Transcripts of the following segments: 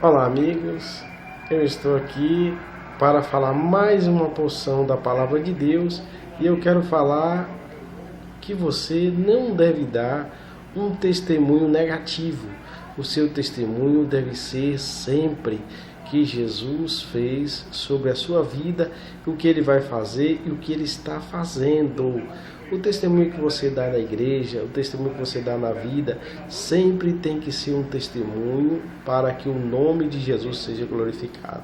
Olá, amigos. Eu estou aqui para falar mais uma porção da palavra de Deus e eu quero falar que você não deve dar um testemunho negativo. O seu testemunho deve ser sempre que Jesus fez sobre a sua vida, o que ele vai fazer e o que ele está fazendo. O testemunho que você dá na igreja, o testemunho que você dá na vida, sempre tem que ser um testemunho para que o nome de Jesus seja glorificado.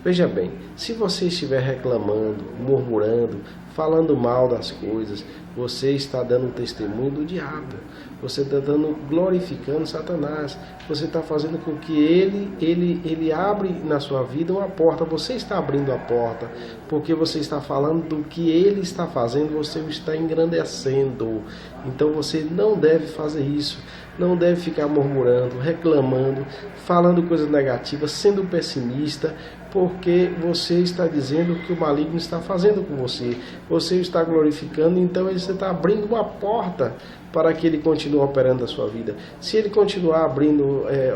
Veja bem, se você estiver reclamando, murmurando, falando mal das coisas, você está dando um testemunho do diabo. Você está glorificando Satanás. Você está fazendo com que ele abre na sua vida uma porta. Você está abrindo a porta, porque você está falando do que ele está fazendo, você o está engrandecendo. Então você não deve fazer isso. Não deve ficar murmurando, reclamando, falando coisas negativas, sendo pessimista, porque você está dizendo o que o maligno está fazendo com você. Você está glorificando, então você está abrindo uma porta para que ele continue operando a sua vida. Se ele continuar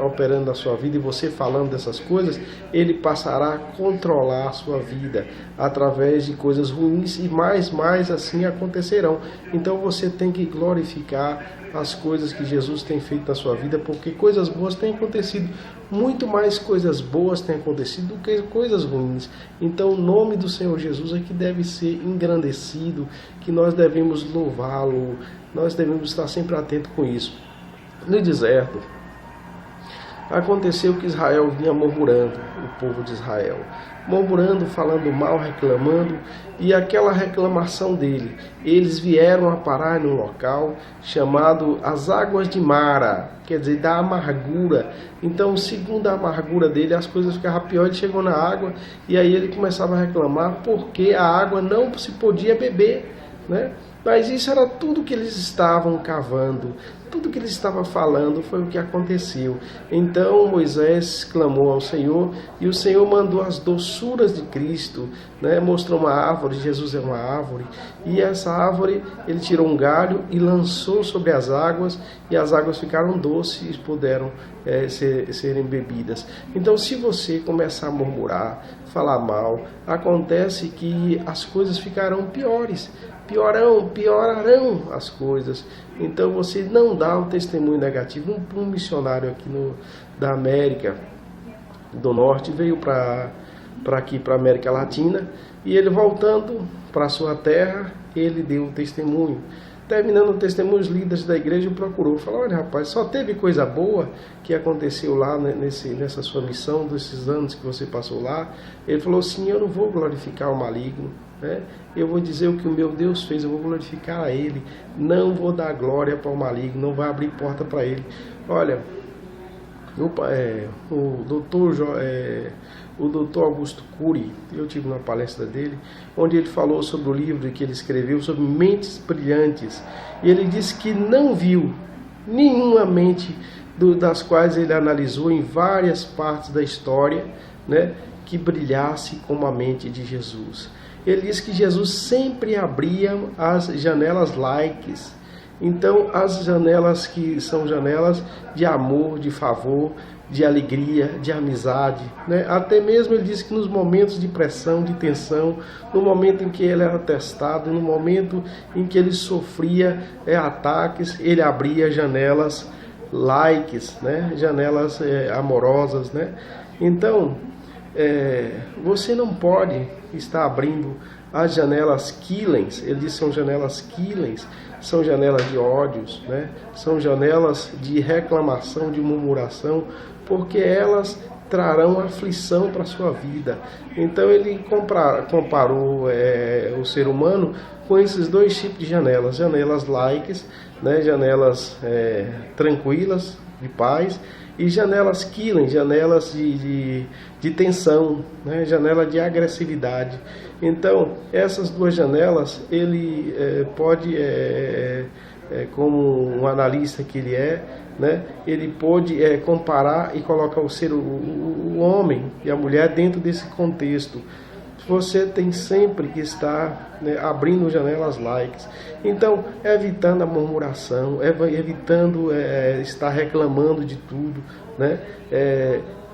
operando a sua vida e você falando dessas coisas, ele passará a controlar a sua vida através de coisas ruins e mais assim acontecerão. Então você tem que glorificar as coisas que Jesus tem feito na sua vida, porque coisas boas têm acontecido, muito mais coisas boas têm acontecido do que coisas ruins. Então o nome do Senhor Jesus é que deve ser engrandecido, que nós devemos louvá-lo, nós devemos estar sempre atentos com isso. No deserto, aconteceu que Israel vinha murmurando, o povo de Israel, murmurando, falando mal, reclamando, e aquela reclamação dele, eles vieram a parar num local chamado as águas de Mara, quer dizer, da amargura. Então, segundo a amargura dele, as coisas ficavam pior. Ele chegou na água e aí ele começava a reclamar porque a água não se podia beber, né? Mas isso era tudo que eles estavam cavando, tudo que eles estavam falando foi o que aconteceu. Então Moisés clamou ao Senhor e o Senhor mandou as doçuras de Cristo, né? Mostrou uma árvore, Jesus é uma árvore, e essa árvore ele tirou um galho e lançou sobre as águas, e as águas ficaram doces e puderam serem bebidas. Então, se você começar a murmurar, falar mal, acontece que as coisas ficarão piores. Piorarão as coisas. Então você não dá um testemunho negativo. Um missionário aqui da América do Norte veio para aqui, para a América Latina, e ele voltando para sua terra, ele deu um testemunho. Terminando o testemunho, os líderes da igreja o procurou. Falou: olha, rapaz, só teve coisa boa que aconteceu lá nessa sua missão, desses anos que você passou lá. Ele falou: sim, eu não vou glorificar o maligno, né? Eu vou dizer o que o meu Deus fez, eu vou glorificar a ele, não vou dar glória para o maligno, não vai abrir porta para ele. Olha, o doutor Augusto Cury, eu tive uma palestra dele, onde ele falou sobre o livro que ele escreveu sobre mentes brilhantes, e ele disse que não viu nenhuma mente das quais ele analisou em várias partes da história, né, que brilhasse como a mente de Jesus. Ele diz que Jesus sempre abria as janelas laicas. Então, as janelas que são janelas de amor, de favor, de alegria, de amizade, né? Até mesmo ele diz que nos momentos de pressão, de tensão, no momento em que ele era testado, no momento em que ele sofria ataques, ele abria janelas laicas, né? Janelas amorosas, né? Então, você não pode estar abrindo as janelas quilens. Ele diz que são janelas quilens, são janelas de ódios, né? São janelas de reclamação, de murmuração, porque elas trarão aflição para a sua vida. Então ele comparou o ser humano com esses dois tipos de janelas: janelas laicas, né? Janelas tranquilas, de paz, e janelas killing, janelas de tensão, né? Janela de agressividade. Então, essas duas janelas, ele pode, como um analista que ele né? Ele pode comparar e colocar o homem e a mulher dentro desse contexto. Você tem sempre que estar, né, abrindo janelas laicas. Então, evitando a murmuração, evitando estar reclamando de tudo, né?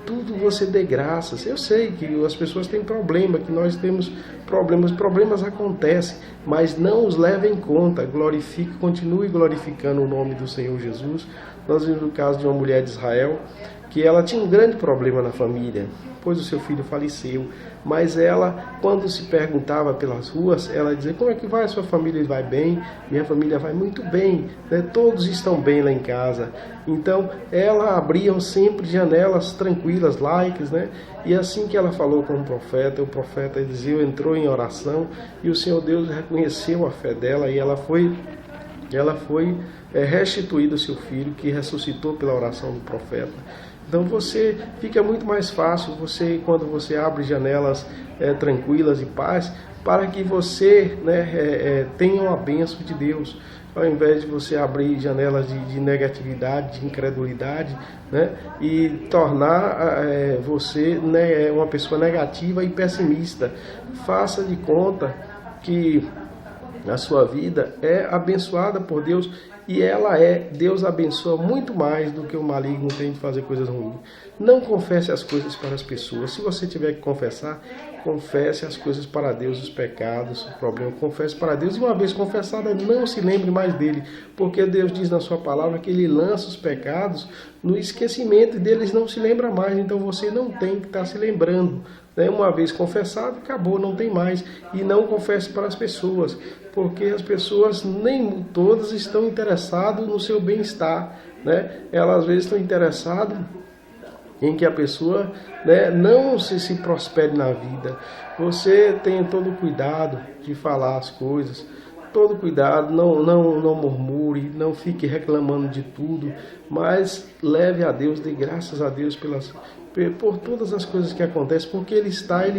tudo você dê graças. Eu sei que as pessoas têm problema, que nós temos problemas acontecem, mas não os leve em conta. Glorifique, continue glorificando o nome do Senhor Jesus. Nós vimos o caso de uma mulher de Israel, que ela tinha um grande problema na família, pois o seu filho faleceu. Mas ela, quando se perguntava pelas ruas, ela dizia: como é que vai? A sua família vai bem? Minha família vai muito bem, né? Todos estão bem lá em casa. Então, ela abria sempre janelas tranquilas, laicas, né? E assim que ela falou com o profeta Eliseu entrou em oração e o Senhor Deus reconheceu a fé dela e ela foi restituída ao seu filho, que ressuscitou pela oração do profeta. Então fica muito mais fácil quando você abre janelas tranquilas e paz, para que você tenha a bênção de Deus, ao invés de você abrir janelas de negatividade, de incredulidade, né, e tornar você uma pessoa negativa e pessimista. Faça de conta que a sua vida é abençoada por Deus, e Deus abençoa muito mais do que o maligno tem de fazer coisas ruins. Não confesse as coisas para as pessoas. Se você tiver que confessar, confesse as coisas para Deus, os pecados, o problema. Confesse para Deus, e uma vez confessada, não se lembre mais dele, porque Deus diz na sua palavra que ele lança os pecados no esquecimento e deles não se lembra mais. Então você não tem que estar se lembrando. Uma vez confessado, acabou, não tem mais. E não confesse para as pessoas, porque as pessoas nem todas estão interessadas no seu bem-estar, né? Elas às vezes estão interessadas em que a pessoa não se prospere na vida. Você tenha todo o cuidado de falar as coisas, todo cuidado, não murmure, não fique reclamando de tudo, mas leve a Deus, dê graças a Deus por todas as coisas que acontecem, porque Ele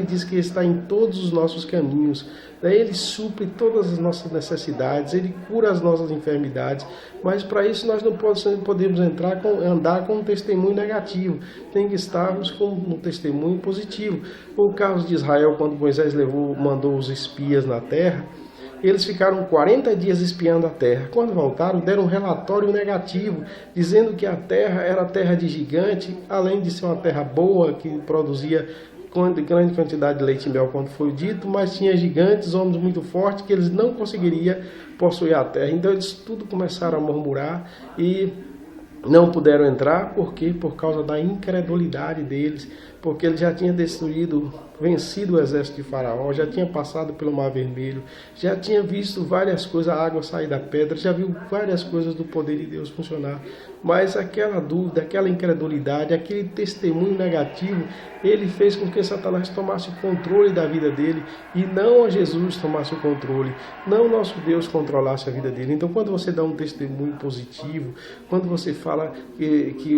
diz que está em todos os nossos caminhos, Ele supre todas as nossas necessidades, Ele cura as nossas enfermidades, mas para isso nós não podemos andar com um testemunho negativo, tem que estarmos com um testemunho positivo. O caso de Israel, quando Moisés mandou os espias na terra, eles ficaram 40 dias espiando a terra. Quando voltaram, deram um relatório negativo, dizendo que a terra era terra de gigante, além de ser uma terra boa, que produzia grande quantidade de leite e mel, quando foi dito, mas tinha gigantes, homens muito fortes, que eles não conseguiriam possuir a terra. Então eles tudo começaram a murmurar e não puderam entrar. Por quê? Por causa da incredulidade deles, porque ele já tinha vencido o exército de Faraó, já tinha passado pelo Mar Vermelho, já tinha visto várias coisas, a água sair da pedra, já viu várias coisas do poder de Deus funcionar. Mas aquela dúvida, aquela incredulidade, aquele testemunho negativo, ele fez com que Satanás tomasse o controle da vida dele, e não a Jesus tomasse o controle, não o nosso Deus controlasse a vida dele. Então, quando você dá um testemunho positivo, quando você fala que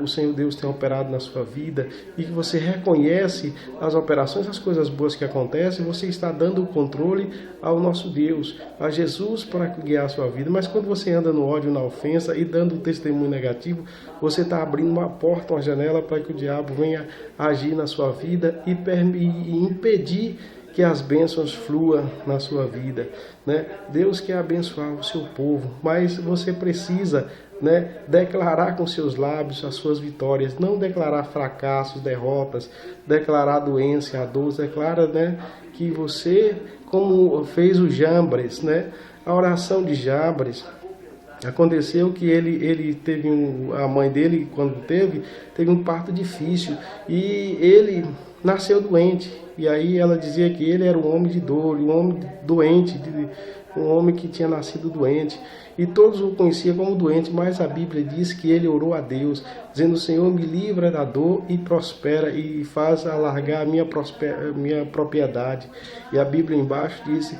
o Senhor Deus tem operado na sua vida, e que você reconhece as operações, as coisas boas que acontecem, você está dando o controle ao nosso Deus, a Jesus, para guiar a sua vida. Mas quando você anda no ódio, na ofensa e dando um testemunho negativo, você está abrindo uma porta, uma janela para que o diabo venha agir na sua vida e impedir que as bênçãos fluam na sua vida, né? Deus quer abençoar o seu povo, mas você precisa declarar com seus lábios as suas vitórias, não declarar fracassos, derrotas, declarar doença, a dor. Declara que você, como fez o Jambres, a oração de Jambres. Aconteceu que ele teve a mãe dele, quando teve um parto difícil, e ele nasceu doente. E aí ela dizia que ele era um homem de dor, um homem doente, um homem que tinha nascido doente. E todos o conheciam como doente, mas a Bíblia diz que ele orou a Deus, dizendo: Senhor, me livra da dor e prospera, e faz alargar a minha propriedade. E a Bíblia embaixo disse,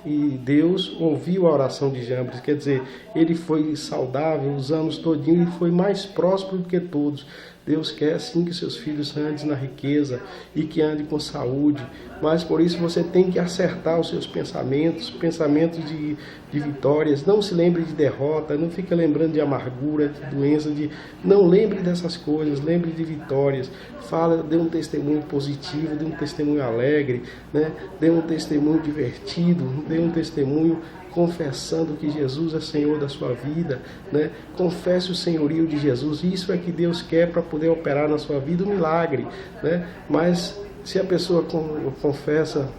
e Deus ouviu a oração de Jambres, quer dizer, ele foi saudável os anos todinhos e foi mais próspero do que todos. Deus quer sim que seus filhos andem na riqueza e que andem com saúde, mas por isso você tem que acertar os seus pensamentos de vitórias. Não se lembre de derrota, não fique lembrando de amargura, de doença, não lembre dessas coisas, lembre de vitórias. Dê um testemunho positivo, dê um testemunho alegre, dê um testemunho divertido, dê um testemunho confessando que Jesus é Senhor da sua vida, né? Confesse o senhorio de Jesus. Isso é que Deus quer para poder operar na sua vida um milagre, né? Mas se a pessoa confessa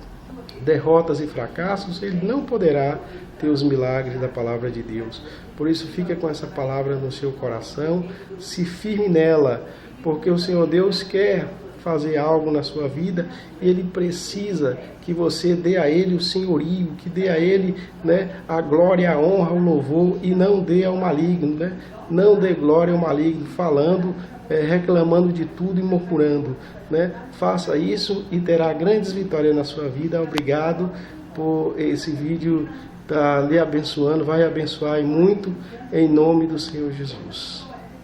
derrotas e fracassos, ele não poderá ter os milagres da palavra de Deus. Por isso, fica com essa palavra no seu coração, se firme nela, porque o Senhor Deus quer fazer algo na sua vida e Ele precisa que você dê a Ele o senhorio, que dê a Ele, né, a glória, a honra, o louvor, e não dê ao maligno, né? Não dê glória ao maligno, falando, reclamando de tudo e murmurando, né? Faça isso e terá grandes vitórias na sua vida. Obrigado por esse vídeo, tá lhe abençoando, vai abençoar muito em nome do Senhor Jesus.